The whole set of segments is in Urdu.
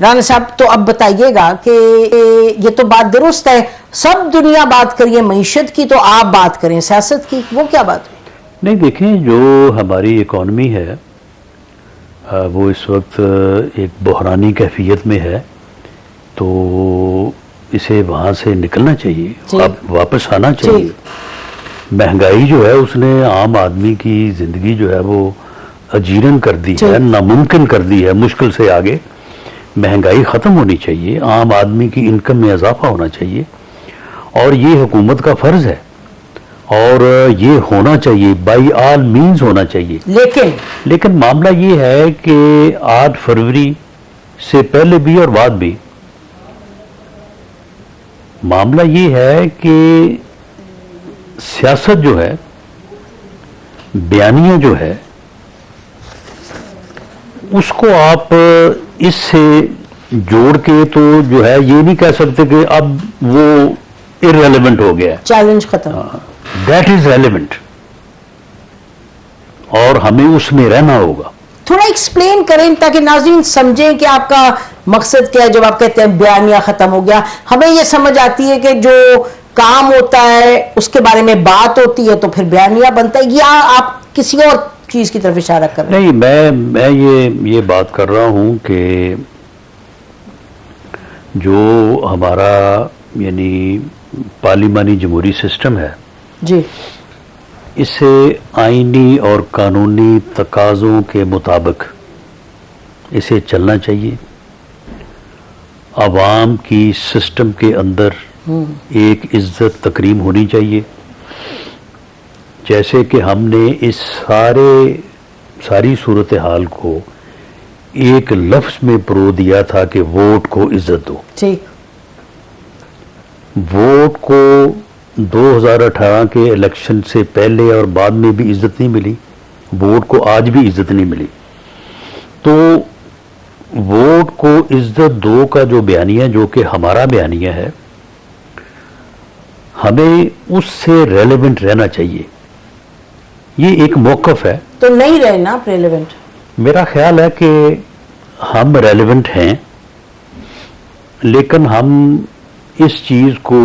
رانا صاحب تو اب بتائیے گا کہ یہ تو بات درست ہے، سب دنیا بات کریے معیشت کی، تو آپ بات کریں سیاست کی، وہ کیا بات ہوئی؟ نہیں دیکھیں، جو ہماری اکانومی ہے وہ اس وقت ایک بحرانی کیفیت میں ہے، تو اسے وہاں سے نکلنا چاہیے، اب واپس آنا چاہیے۔ مہنگائی جو ہے اس نے عام آدمی کی زندگی جو ہے وہ اجیرن کر دی ہے، ناممکن کر دی ہے، مشکل سے آگے۔ مہنگائی ختم ہونی چاہیے، عام آدمی کی انکم میں اضافہ ہونا چاہیے، اور یہ حکومت کا فرض ہے، اور یہ ہونا چاہیے، بائی آل مینز ہونا چاہیے۔ لیکن معاملہ یہ ہے کہ 8 فروری سے پہلے بھی اور بعد بھی معاملہ یہ ہے کہ سیاست جو ہے، بیانیہ جو ہے، اس کو آپ اس سے جوڑ کے تو جو ہے یہ نہیں کہہ سکتے کہ اب وہ irrelevant ہو گیا ہے، چیلنج ختم، that is relevant، اور ہمیں اس میں رہنا ہوگا۔ تھوڑا ایکسپلین کریں تاکہ ناظرین سمجھیں کہ آپ کا مقصد کیا ہے جب آپ کہتے ہیں بیانیہ ختم ہو گیا۔ ہمیں یہ سمجھ آتی ہے کہ جو کام ہوتا ہے اس کے بارے میں بات ہوتی ہے تو پھر بیانیہ بنتا ہے، یا آپ کسی اور چیز کی طرف اشارہ کر رہے ہیں؟ نہیں، میں یہ بات کر رہا ہوں کہ جو ہمارا یعنی پارلیمانی جمہوری سسٹم ہے، جی، اسے آئینی اور قانونی تقاضوں کے مطابق اسے چلنا چاہیے۔ عوام کی سسٹم کے اندر ایک عزت تکریم ہونی چاہیے، جیسے کہ ہم نے اس ساری صورتحال کو ایک لفظ میں پرو دیا تھا کہ ووٹ کو عزت دو۔ ٹھیک، ووٹ کو 2018 کے الیکشن سے پہلے اور بعد میں بھی عزت نہیں ملی، ووٹ کو آج بھی عزت نہیں ملی، تو ووٹ کو عزت دو کا جو بیانیہ، جو کہ ہمارا بیانیہ ہے، ہمیں اس سے ریلیونٹ رہنا چاہیے۔ یہ ایک موقف ہے، تو نہیں رہنا ریلیونٹ؟ میرا خیال ہے کہ ہم ریلیونٹ ہیں، لیکن ہم اس چیز کو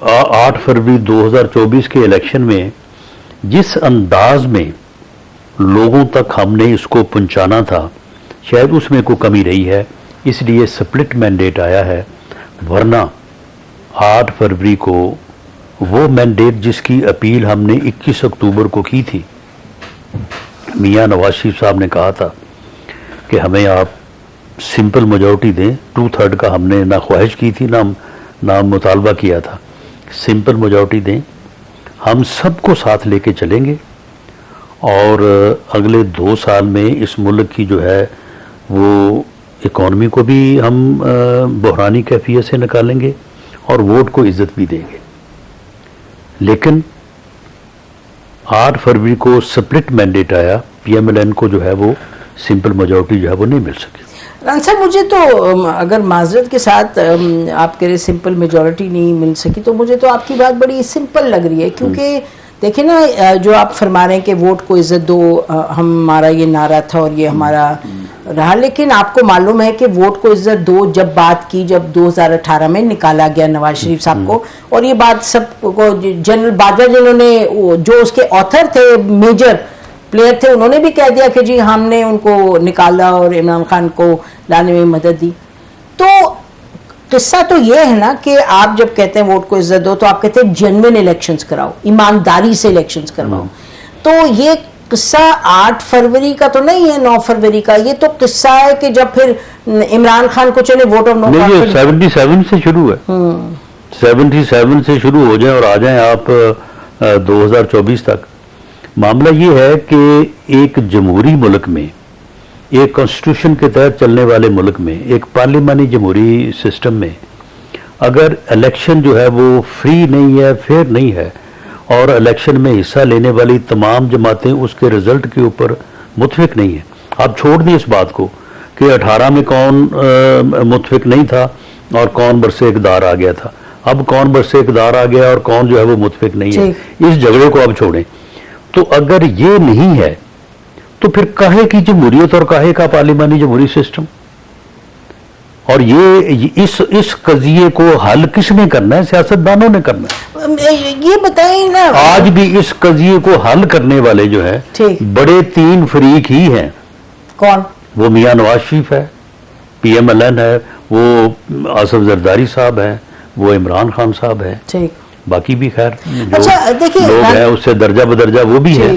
8 فروری 2024 کے الیکشن میں جس انداز میں لوگوں تک ہم نے اس کو پہنچانا تھا، شاید اس میں کوئی کمی رہی ہے، اس لیے سپلٹ مینڈیٹ آیا ہے، ورنہ 8 فروری کو وہ مینڈیٹ جس کی اپیل ہم نے 21 اکتوبر کو کی تھی، میاں نواز شریف صاحب نے کہا تھا کہ ہمیں آپ سمپل میجورٹی دیں، 2/3 کا ہم نے نہ خواہش کی تھی نہ مطالبہ کیا تھا، سمپل میجورٹی دیں، ہم سب کو ساتھ لے کے چلیں گے، اور اگلے 2 سال میں اس ملک کی جو ہے وہ اکانومی کو بھی ہم بحرانی کیفیت سے نکالیں گے اور ووٹ کو عزت بھی دیں گے۔ لیکن 8 فروری کو سپلٹ مینڈیٹ آیا، پی ایم ایل این کو جو ہے وہ سمپل میجورٹی جو ہے وہ نہیں مل سکی۔ ران صاحب، مجھے تو اگر معذرت کے ساتھ آپ کہہ رہے سمپل میجورٹی نہیں مل سکی، تو مجھے تو آپ کی بات بڑی سمپل لگ رہی ہے، کیونکہ دیکھیں نا، جو آپ فرما رہے ہیں کہ ووٹ کو عزت دو، ہمارا یہ نعرہ تھا اور یہ ہمارا رہا، لیکن آپ کو معلوم ہے کہ ووٹ کو عزت دو جب بات کی، جب 2018 میں نکالا گیا نواز شریف صاحب کو، اور یہ بات سب کو جنرل باجوہ جنہوں نے جو اس کے آتھر تھے، میجر پلیئر تھے، انہوں نے بھی کہہ دیا کہ جی ہم نے ان کو نکالا اور عمران خان کو لانے میں مدد دی۔ تو قصہ تو یہ ہے نا کہ آپ جب کہتے ہیں ووٹ کو عزت دو، تو آپ کہتے ہیں جنوین الیکشنز کراؤ، ایمانداری سے الیکشنز کرواؤ۔ تو یہ قصہ 8 فروری کا تو نہیں ہے، 9 فروری کا، یہ تو قصہ ہے کہ جب پھر عمران خان کو چلے ووٹ آف نو کانفیڈنس، 77 سے شروع ہے، 77 سے شروع ہو جائیں اور آ جائیں آپ 2024 تک۔ معاملہ یہ ہے کہ ایک جمہوری ملک میں، ایک کانسٹیٹیوشن کے تحت چلنے والے ملک میں، ایک پارلیمانی جمہوری سسٹم میں، اگر الیکشن جو ہے وہ فری نہیں ہے، فیئر نہیں ہے، اور الیکشن میں حصہ لینے والی تمام جماعتیں اس کے رزلٹ کے اوپر متفق نہیں ہیں، آپ چھوڑ دیں اس بات کو کہ 18 میں کون متفق نہیں تھا اور کون برسے اقتدار آ گیا تھا، اب کون برسے اقتدار آ گیا اور کون جو ہے وہ متفق نہیں ہے، اس جھگڑے کو اب چھوڑیں۔ تو اگر یہ نہیں ہے تو پھر کاہے کی جمہوریت اور کاہے کا پارلیمانی جمہوری سسٹم؟ اور یہ اس قضیے کو حل کس نے کرنا ہے؟ سیاستدانوں نے کرنا ہے۔ یہ بتائیں نا، آج بھی اس قضیے کو حل کرنے والے جو ہے ٹھیک، بڑے 3 فریق ہی ہیں۔ کون؟ وہ میاں نواز شریف ہے، PMLN ہے، وہ آصف زرداری صاحب ہے، وہ عمران خان صاحب ہے، ٹھیک، باقی بھی خیر جو اچھا دیکھیے لوگ ہیں اس سے درجہ بدرجہ وہ بھی ہے۔